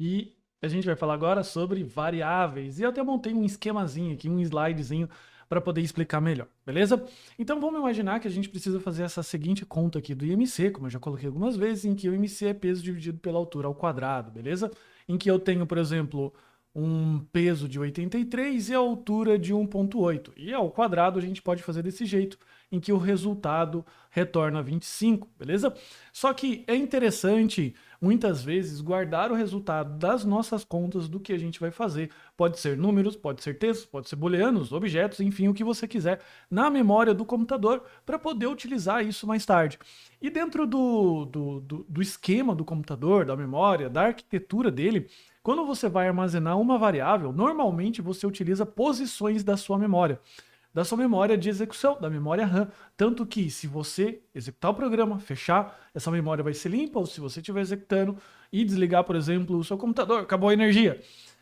E a gente vai falar agora sobre variáveis. E eu até montei um esquemazinho aqui, um slidezinho para poder explicar melhor, beleza? Então vamos imaginar que a gente precisa fazer essa seguinte conta aqui do IMC, como eu já coloquei algumas vezes, em que o IMC é peso dividido pela altura ao quadrado, beleza? Em que eu tenho, por exemplo, um peso de 83 e a altura de 1,8. E ao quadrado a gente pode fazer desse jeito, em que o resultado retorna 25, beleza? Só que é interessante, muitas vezes, guardar o resultado das nossas contas do que a gente vai fazer. Pode ser números, pode ser textos, pode ser booleanos, objetos, enfim, o que você quiser, na memória do computador para poder utilizar isso mais tarde. E dentro do esquema do computador, da memória, da arquitetura dele, quando você vai armazenar uma variável, normalmente você utiliza posições da sua memória de execução, da memória RAM. Tanto que se você executar o programa, fechar, essa memória vai ser limpa, ou se você estiver executando e desligar, por exemplo, o seu computador, acabou a energia,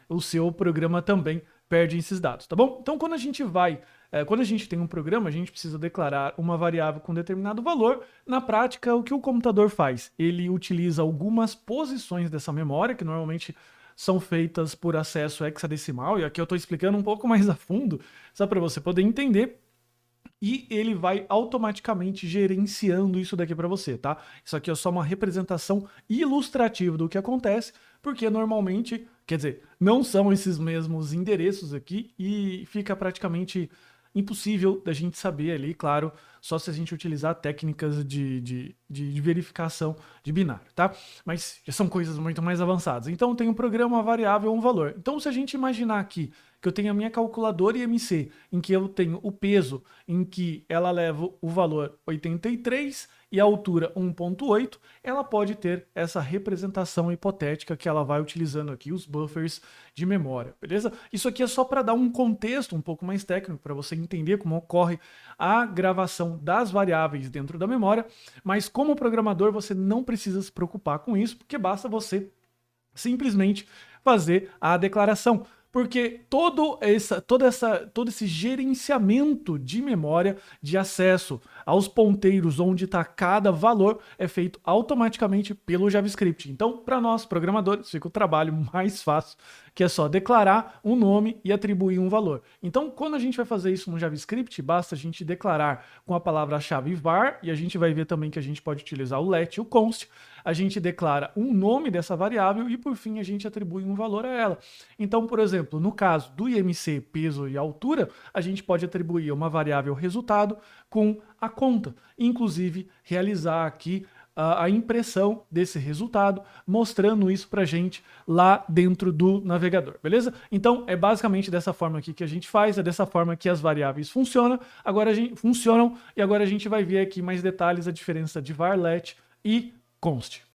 o seu programa também perde esses dados, tá bom? Então quando a gente tem um programa, a gente precisa declarar uma variável com determinado valor. Na prática, o que o computador faz? Ele utiliza algumas posições dessa memória, que normalmente são feitas por acesso hexadecimal, e aqui eu estou explicando um pouco mais a fundo, só para você poder entender, e ele vai automaticamente gerenciando isso daqui para você, tá? Isso aqui é só uma representação ilustrativa do que acontece, porque normalmente, quer dizer, não são esses mesmos endereços aqui e fica praticamente impossível da gente saber ali, claro, só se a gente utilizar técnicas de verificação de binário, tá? Mas já são coisas muito mais avançadas. Então tem um programa, uma variável, um valor. Então se a gente imaginar aqui que eu tenho a minha calculadora IMC, em que eu tenho o peso, em que ela leva o valor 83 e a altura 1,8, ela pode ter essa representação hipotética que ela vai utilizando aqui, os buffers de memória, beleza? Isso aqui é só para dar um contexto um pouco mais técnico, para você entender como ocorre a gravação das variáveis dentro da memória, mas como programador você não precisa se preocupar com isso, porque basta você simplesmente fazer a declaração. Porque todo esse gerenciamento de memória, de acesso aos ponteiros onde está cada valor, é feito automaticamente pelo JavaScript. Então, para nós programadores, fica o trabalho mais fácil, que é só declarar um nome e atribuir um valor. Então, quando a gente vai fazer isso no JavaScript, basta a gente declarar com a palavra-chave var, e a gente vai ver também que a gente pode utilizar o let e o const. A gente declara um nome dessa variável e, por fim, a gente atribui um valor a ela. Então, por exemplo, no caso do IMC, peso e altura, a gente pode atribuir uma variável resultado com a conta, inclusive realizar aqui a impressão desse resultado, mostrando isso pra gente lá dentro do navegador, beleza? Então, é basicamente dessa forma aqui que a gente faz, é dessa forma que as variáveis funcionam, e agora a gente vai ver aqui mais detalhes, a diferença de var, let e const.